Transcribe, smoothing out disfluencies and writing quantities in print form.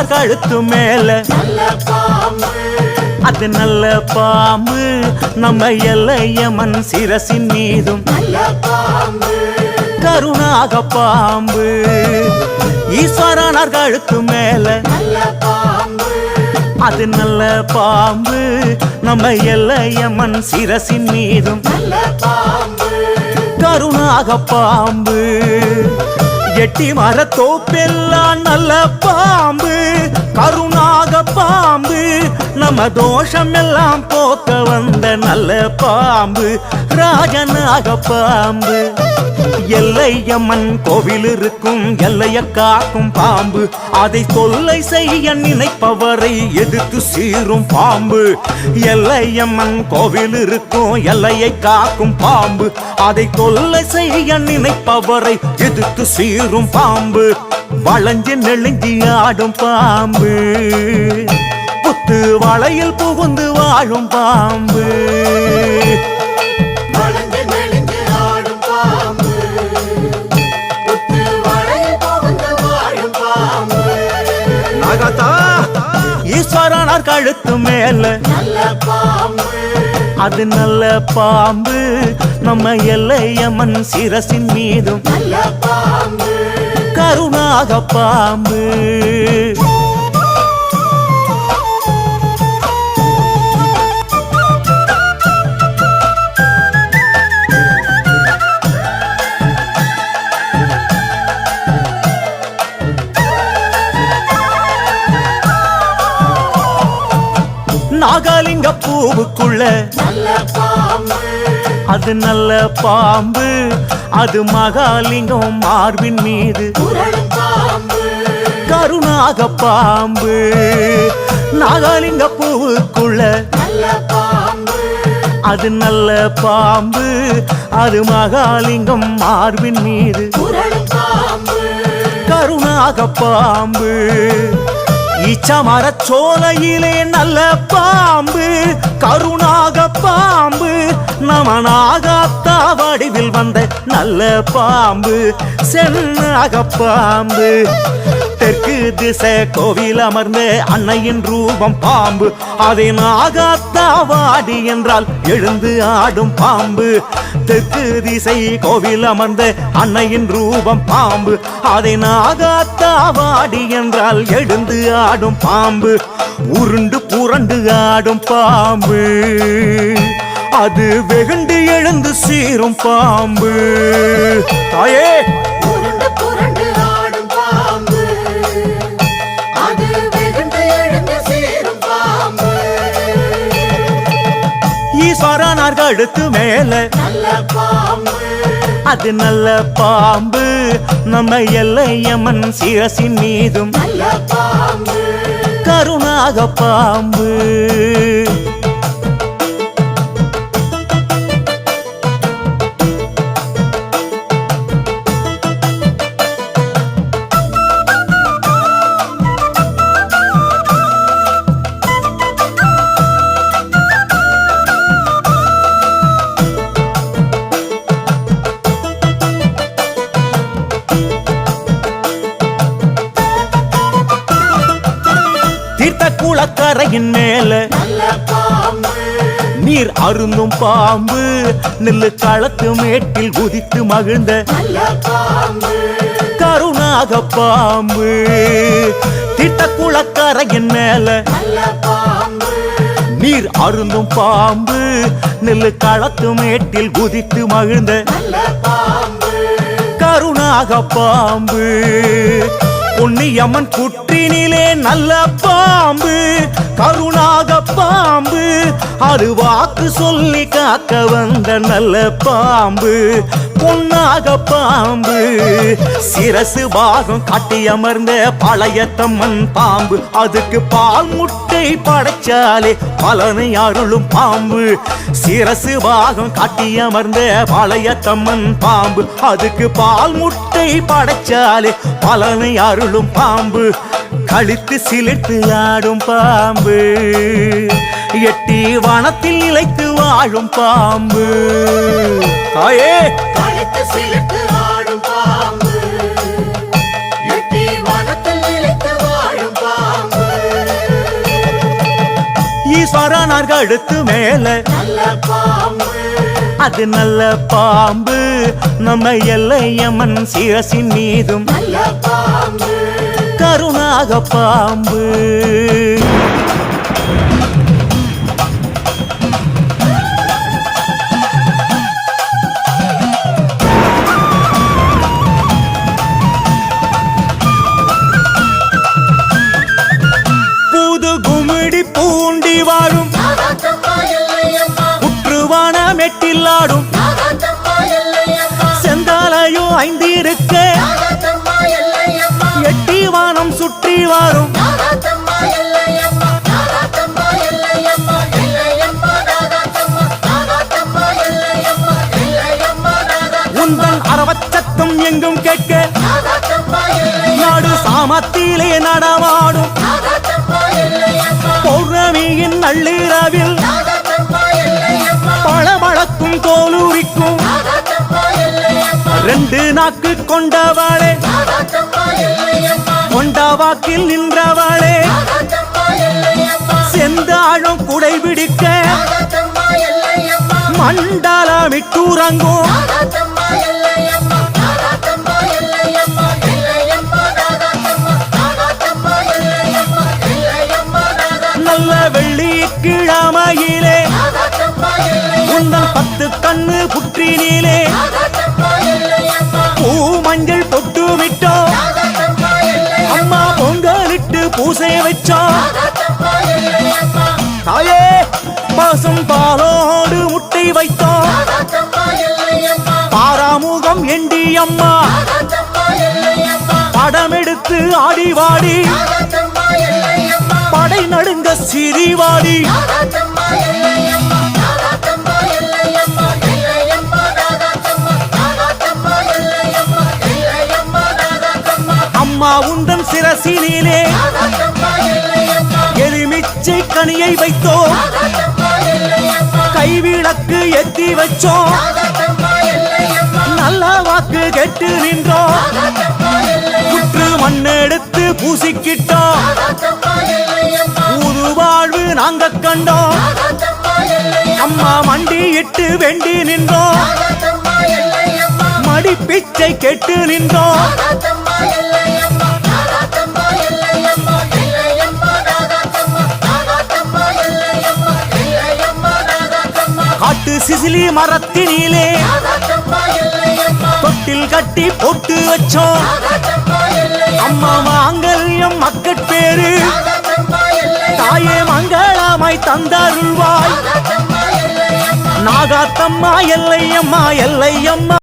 ஈஸ்வரனார் கழுத்து மேல அது நல்ல பாம்பு நம்ம எல்லையம்மன் சிரசின் மீதும் கருணாக பாம்பு ஈஸ்வரனார் கழுத்து மேல அது நல்ல பாம்பு நம்ம எல்லையம்மன் சிரசின் மீதும் கருணாக பாம்பு எட்டி மரத்தோப்பெல்லாம் நல்ல பாம்பு கருணாக பாம்பு நம்ம தோஷம் எல்லாம் போக்க வந்த நல்ல பாம்பு ராஜனாக பாம்பு எல்லையம்மன் கோவில் இருக்கும் எல்லைய காக்கும் பாம்பு அதை தொல்லை செய்ய நினைப்பவரை எதிர்த்து சீரும் பாம்பு எல்லையம்மன் கோவில் இருக்கும் எல்லையை காக்கும் பாம்பு அதை தொல்லை செய்ய நினைப்பவரை எதிர்த்து சீரும் பாம்பு வளைஞ்சு நெளிஞ்சி ஆடும் பாம்பு புத்து வளையில் புகுந்து வாழும் பாம்பு ஈஸ்வரனார் கழுத்து மேல அது நல்ல பாம்பு நம்ம எல்லையம்மன் சிரசின் மீதும் கருணாக பாம்பு நாகலிங்க பூவுக்குள்ள அது நல்ல பாம்பு அது மகாலிங்கம் மார்பின் மீது கருணாக பாம்பு நாகலிங்க பூவுக்குள்ள அது நல்ல பாம்பு அது மகாலிங்கம் மார்பின் மீது கருணாக பாம்பு ஈச்சமர சோலையிலே நல்ல பாம்பு கருணாக பாம்பு நமனாகத்தா வடிவில் வந்த நல்ல பாம்பு சென்னாக பாம்பு தெற்கு திசை கோவில் அமர்ந்த அன்னையின் ரூபம் பாம்பு அதை நாகத்தா வாடி என்றால் எழுந்து ஆடும் பாம்பு தெற்கு திசை கோவில் அமர்ந்த அன்னையின் ரூபம் பாம்பு அதை நாகத்தா வாடி என்றால் எழுந்து ஆடும் பாம்பு உருண்டு புரண்டு ஆடும் பாம்பு அது வெகுண்டு எழுந்து சீரும் பாம்பு தாயே ஈஸ்வரனார் கழுத்து மேல அது நல்ல பாம்பு நம்ம எல்லையம்மன் சிரசின் மீதும் கருணாக பாம்பு குளக்கரையின் மேல நீர் அருந்தும் பாம்பு நெல்லு களத்து மேட்டில் குதித்து மகிழ்ந்த கருணாக பாம்பு திட்ட குளக்கரையின் மேல நீர் அருந்தும் பாம்பு நெல்லு களத்து மேட்டில் குதித்து மகிழ்ந்த கருணாக பாம்பு பொன்னியம்மன் குற்றினிலே நல்ல பாம்பு கருணாக பாம்பு அது வாக்கு சொல்லி காக்க வந்த நல்ல பாம்பு பொன்னாக பாம்பு சிரசு பாகம் காட்டி அமர்ந்த பழையத்தம்மன் பாம்பு அதுக்கு பால் முட்டை படைச்சாலே பலனை அருளும் பாம்பு சிரசு பாகம் காட்டி அமர்ந்த பழையத்தம்மன் பாம்பு அதுக்கு பால் முட்டை படைச்சாலே பலனை அருளும் பாம்பு கழித்து சிலிர்த்து ஆடும் பாம்பு எட்டி வனத்தில் நிலைத்து வாழும் பாம்பு தாயே கழித்து சிலிர்த்து ஆடும் பாம்பு எட்டி வனத்தில் நிலைத்து வாழும் பாம்பு மாறானார் கழுத்து மேல நல்ல பாம்பு அது நல்ல பாம்பு நம்ம எல்லையம்மன் சிரசின் மீதும் நல்ல பாம்பு கருணாக பாம்பு புது குமிடி பூண்டி வாழும் நாகாத்தம்மா எல்லையம்மா புற்றுவான மெட்டில்லாடும் நாகாத்தம்மா எல்லையம்மா செந்தாலையும் ஐந்திருக்க நாகாத்தம்மா எல்லையம்மா எட்டி வானம் சுற்றி வாரும் நாகாத்தம்மா எல்லையம்மா நாகாத்தம்மா எல்லையம்மா எல்லையம்மா நாகாத்தம்மா நாகாத்தம்மா எல்லையம்மா எல்லையம்மா நாகாத்தம்மா உந்தன் அரவச்சத்தம் எங்கும் கேட்க நாகாத்தம்மா எல்லையம்மா நாடு சாமத்திலே நடமாடும் நாகாத்தம்மா எல்லையம்மா பௌர்ணமியின் நள்ளிரவில் நாகாத்தம்மா எல்லையம்மா பளபளக்கும் தோலுரிக்கும் நாகாத்தம்மா எல்லையம்மா ரெண்டு நாக்கு கொண்டவளே நாகாத்தம்மா எல்லையம்மா கொண்ட வாக்கில் நின்றவளே நாகாத்தம்மா எல்லையம்மா செந்தாழம் குடை பிடிக்க நாகாத்தம்மா எல்லையம்மா மண்டலமிட்டுறங்கும் நாகாத்தம்மா எல்லையம்மா நாகாத்தம்மா எல்லையம்மா எல்லையம்மா நாகாத்தம்மா நாகாத்தம்மா எல்லையம்மா எல்லையம்மா நாகாத்தம்மா நல்ல வெள்ளி கிழமையிலே நாகாத்தம்மா எல்லையம்மா உந்தன் 10 கண்ணு புற்றினிலே நாகாத்தம்மா எல்லையம்மா பூ மஞ்சள் பொட்டு விட்டோம் நாகாத்தம்மா எல்லையம்மா அம்மா பொங்கலிட்டு பூசை வச்சோம் நாகாத்தம்மா எல்லையம்மா தாயே பாசம் பாலோடு முட்டை வைத்தோம் நாகாத்தம்மா எல்லையம்மா பாராமுகம் எண்டி அம்மா நாகாத்தம்மா எல்லையம்மா படமெடுத்து ஆடி வாடி நாகாத்தம்மா எல்லையம்மா படை நடுங்க சிரிவாடி நாகாத்தம்மா எல்லையம்மா நாகாத்தம்மா எல்லையம்மா எல்லையம்மா நாகாத்தம்மா நாகாத்தம்மா எல்லையம்மா எல்லையம்மா நாகாத்தம்மா அம்மா உந்தன் சிரசினிலே நாகாத்தம்மா எல்லையம்மா எலுமிச்சை கனியை வைத்தோம் நாகாத்தம்மா எல்லையம்மா கைவிளக்கு எத்தி வச்சோம் நாகாத்தம்மா எல்லையம்மா நல்ல வாக்கு கெட்டு நின்றோம் நாகாத்தம்மா எல்லையம்மா புற்று மண்ணெடுத்து பூசிக்கிட்டோம் நாகாத்தம்மா எல்லையம்மா புது வாழ்வு நாங்க கண்டோம் நாகாத்தம்மா எல்லையம்மா அம்மா மண்டியிட்டு வேண்டி நின்றோம் நாகாத்தம்மா எல்லையம்மா மடி பிச்சை கெட்டு நின்றோம் நாகாத்தம்மா எல்லையம்மா நாகாத்தம்மா எல்லையம்மா எல்லையம்மா நாகாத்தம்மா நாகாத்தம்மா எல்லையம்மா எல்லையம்மா நாகாத்தம்மா காட்டு சிசிலி மரத்தினிலே நாகாத்தம்மா எல்லையம்மா தொட்டில் கட்டி போட்டு வச்சோம் நாகாத்தம்மா எல்லையம்மா அம்மா மாங்கல்யம் மக்கட்பேரு நாகாத்தம்மா எல்லையம்மா தாயே மங்களமாய் தந்தருள்வாய் நாகாத்தம்மா எல்லையம்மா நாகாத்தம்மா எல்லையம்மா எல்லையம்மா